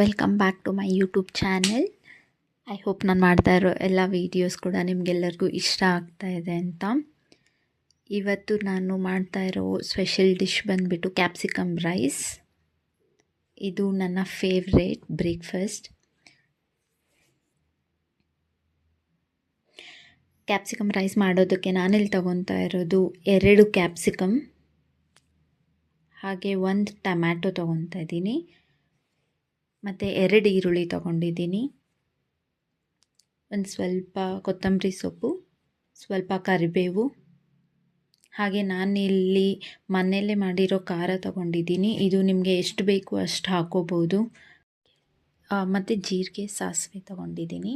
Welcome back to my YouTube channel. I hope ನಾನು ಮಾಡ್ತಾ ಇರೋ ಎಲ್ಲ ವೀಡಿಯೋಸ್ ಕೂಡ ನಿಮಗೆಲ್ಲರಿಗೂ ಇಷ್ಟ ಆಗ್ತಾ ಇದೆ ಅಂತ. ಇವತ್ತು ನಾನು ಮಾಡ್ತಾ ಇರೋ ಸ್ಪೆಷಲ್ ಡಿಶ್ ಬಂದುಬಿಟ್ಟು ಕ್ಯಾಪ್ಸಿಕಮ್ ರೈಸ್. ಇದು ನನ್ನ ಫೇವ್ರೇಟ್ ಬ್ರೇಕ್ಫಾಸ್ಟ್. ಕ್ಯಾಪ್ಸಿಕಮ್ ರೈಸ್ ಮಾಡೋದಕ್ಕೆ ನಾನಿಲ್ಲಿ ತೊಗೊತಾ ಇರೋದು 2 ಕ್ಯಾಪ್ಸಿಕಮ್, ಹಾಗೆ 1 ಟೊಮ್ಯಾಟೊ ತೊಗೊತಾ ಇದ್ದೀನಿ, ಮತ್ತು 2 ಈರುಳ್ಳಿ ತೊಗೊಂಡಿದ್ದೀನಿ, ಒಂದು ಸ್ವಲ್ಪ ಕೊತ್ತಂಬರಿ ಸೊಪ್ಪು, ಸ್ವಲ್ಪ ಕರಿಬೇವು, ಹಾಗೆ ನಾನಿಲ್ಲಿ ಮನೆಯಲ್ಲೇ ಮಾಡಿರೋ ಖಾರ ತೊಗೊಂಡಿದ್ದೀನಿ. ಇದು ನಿಮಗೆ ಎಷ್ಟು ಬೇಕು ಅಷ್ಟು ಹಾಕೋಬೋದು. ಮತ್ತು ಜೀರಿಗೆ, ಸಾಸಿವೆ ತೊಗೊಂಡಿದ್ದೀನಿ,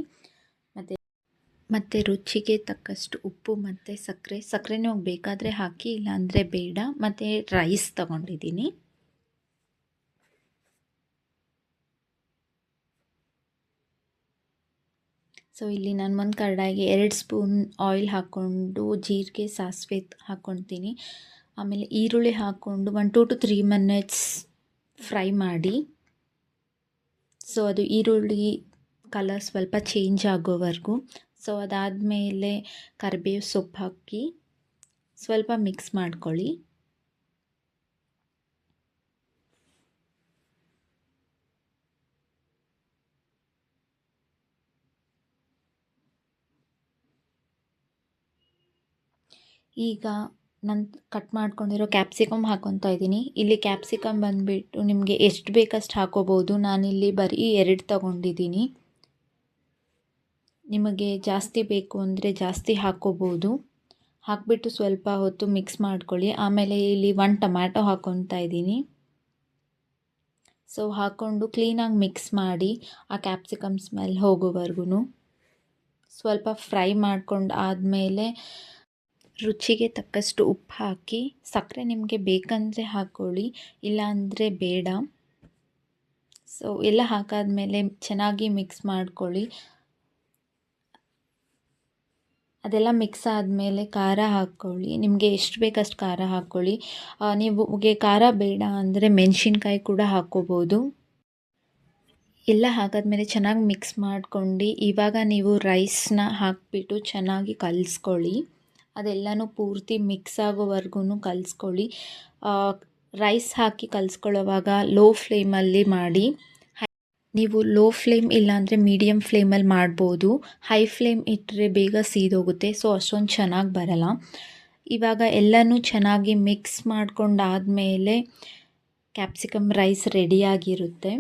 ಮತ್ತು ರುಚಿಗೆ ತಕ್ಕಷ್ಟು ಉಪ್ಪು ಮತ್ತು ಸಕ್ಕರೆನೂ ಬೇಕಾದರೆ ಹಾಕಿ, ಇಲ್ಲಾಂದರೆ ಬೇಡ. ಮತ್ತು ರೈಸ್ ತೊಗೊಂಡಿದ್ದೀನಿ. ಸೊ ಇಲ್ಲಿ ನಾನು ಒಂದು ಕಡಾಯಿಗೆ 2 ಸ್ಪೂನ್ ಆಯಿಲ್ ಹಾಕ್ಕೊಂಡು ಜೀರಿಗೆ, ಸಾಸಿವೆ ಹಾಕ್ಕೊಳ್ತೀನಿ. ಆಮೇಲೆ ಈರುಳ್ಳಿ ಹಾಕ್ಕೊಂಡು 1 2 to 3 minutes ಫ್ರೈ ಮಾಡಿ. ಸೊ ಅದು ಈರುಳ್ಳಿ ಕಲರ್ ಸ್ವಲ್ಪ ಚೇಂಜ್ ಆಗೋವರೆಗೂ. ಸೊ ಅದಾದಮೇಲೆ ಕರಿಬೇವು ಸೊಪ್ಪು ಹಾಕಿ ಸ್ವಲ್ಪ ಮಿಕ್ಸ್ ಮಾಡ್ಕೊಳ್ಳಿ. ಈಗ ನಾನು ಕಟ್ ಮಾಡ್ಕೊಂಡಿರೋ ಕ್ಯಾಪ್ಸಿಕಮ್ ಹಾಕ್ಕೊತಾ ಇದ್ದೀನಿ. ಇಲ್ಲಿ ಕ್ಯಾಪ್ಸಿಕಮ್ ಬಂದುಬಿಟ್ಟು ನಿಮಗೆ ಎಷ್ಟು ಬೇಕಷ್ಟು ಹಾಕೋಬೋದು. ನಾನಿಲ್ಲಿ ಬರೀ 2 ತೊಗೊಂಡಿದ್ದೀನಿ. ನಿಮಗೆ ಜಾಸ್ತಿ ಬೇಕು ಅಂದರೆ ಜಾಸ್ತಿ ಹಾಕ್ಕೋಬೋದು. ಹಾಕಿಬಿಟ್ಟು ಸ್ವಲ್ಪ ಹೊತ್ತು ಮಿಕ್ಸ್ ಮಾಡ್ಕೊಳ್ಳಿ. ಆಮೇಲೆ ಇಲ್ಲಿ 1 ಟೊಮ್ಯಾಟೊ ಹಾಕ್ಕೊತಾ ಇದ್ದೀನಿ. ಸೊ ಹಾಕ್ಕೊಂಡು ಕ್ಲೀನಾಗಿ ಮಿಕ್ಸ್ ಮಾಡಿ ಆ ಕ್ಯಾಪ್ಸಿಕಮ್ ಸ್ಮೆಲ್ ಹೋಗೋವರೆಗೂ ಸ್ವಲ್ಪ ಫ್ರೈ ಮಾಡ್ಕೊಂಡು ಆದಮೇಲೆ ರುಚಿಗೆ ತಕ್ಕಷ್ಟು ಉಪ್ಪು ಹಾಕಿ, ಸಕ್ಕರೆ ನಿಮಗೆ ಬೇಕಂದರೆ ಹಾಕ್ಕೊಳ್ಳಿ, ಇಲ್ಲಾಂದರೆ ಬೇಡ. ಸೊ ಎಲ್ಲ ಹಾಕಾದ್ಮೇಲೆ ಚೆನ್ನಾಗಿ ಮಿಕ್ಸ್ ಮಾಡ್ಕೊಳ್ಳಿ. ಅದೆಲ್ಲ ಮಿಕ್ಸ್ ಆದಮೇಲೆ ಖಾರ ಹಾಕ್ಕೊಳ್ಳಿ. ನಿಮಗೆ ಎಷ್ಟು ಬೇಕಷ್ಟು ಖಾರ ಹಾಕ್ಕೊಳ್ಳಿ. ನಿಮಗೆ ಖಾರ ಬೇಡ ಅಂದರೆ ಮೆಣಸಿನ್ಕಾಯಿ ಕೂಡ ಹಾಕ್ಕೋಬೋದು. ಎಲ್ಲ ಹಾಕಾದ್ಮೇಲೆ ಚೆನ್ನಾಗಿ ಮಿಕ್ಸ್ ಮಾಡ್ಕೊಂಡು ಇವಾಗ ನೀವು ರೈಸ್ನ ಹಾಕಿಬಿಟ್ಟು ಚೆನ್ನಾಗಿ ಕಲಿಸ್ಕೊಳ್ಳಿ. ಅದೆಲ್ಲನೂ ಪೂರ್ತಿ ಮಿಕ್ಸ್ ಆಗೋವರೆಗೂ ಕಲಿಸ್ಕೊಳ್ಳಿ. ರೈಸ್ ಹಾಕಿ ಕಲಿಸ್ಕೊಳ್ಳೋವಾಗ ಲೋ ಫ್ಲೇಮಲ್ಲಿ ಮಾಡಿ. ನೀವು ಲೋ ಫ್ಲೇಮ್ ಇಲ್ಲಾಂದರೆ ಮೀಡಿಯಮ್ ಫ್ಲೇಮಲ್ಲಿ ಮಾಡ್ಬೋದು. ಹೈ ಫ್ಲೇಮ್ ಇಟ್ಟರೆ ಬೇಗ ಸೀದೋಗುತ್ತೆ, ಸೊ ಅಷ್ಟೊಂದು ಚೆನ್ನಾಗಿ ಬರಲ್ಲ. ಇವಾಗ ಎಲ್ಲನೂ ಚೆನ್ನಾಗಿ ಮಿಕ್ಸ್ ಮಾಡ್ಕೊಂಡಾದಮೇಲೆ ಕ್ಯಾಪ್ಸಿಕಮ್ ರೈಸ್ ರೆಡಿಯಾಗಿರುತ್ತೆ.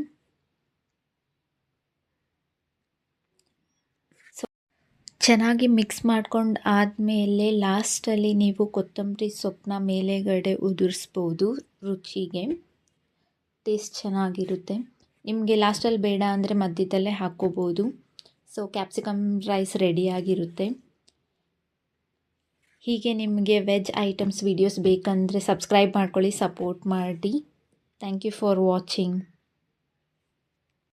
ಚೆನ್ನಾಗಿ ಮಿಕ್ಸ್ ಮಾಡ್ಕೊಂಡು ಆದಮೇಲೆ ಲಾಸ್ಟಲ್ಲಿ ನೀವು ಕೊತ್ತಂಬರಿ ಸೊಪ್ಪನ್ನ ಮೇಲೆಗಡೆ ಉದುರಿಸ್ಬೋದು. ರುಚಿಗೆ ಟೇಸ್ಟ್ ಚೆನ್ನಾಗಿರುತ್ತೆ. ನಿಮಗೆ ಲಾಸ್ಟಲ್ಲಿ ಬೇಡ ಅಂದರೆ ಮಧ್ಯದಲ್ಲೇ ಹಾಕ್ಕೋಬೋದು. ಸೊ ಕ್ಯಾಪ್ಸಿಕಮ್ ರೈಸ್ ರೆಡಿಯಾಗಿರುತ್ತೆ. ಹೀಗೆ ನಿಮಗೆ ವೆಜ್ ಐಟಮ್ಸ್ ವೀಡಿಯೋಸ್ ಬೇಕಂದರೆ ಸಬ್ಸ್ಕ್ರೈಬ್ ಮಾಡ್ಕೊಳ್ಳಿ, ಸಪೋರ್ಟ್ ಮಾಡಿ. Thank you for watching.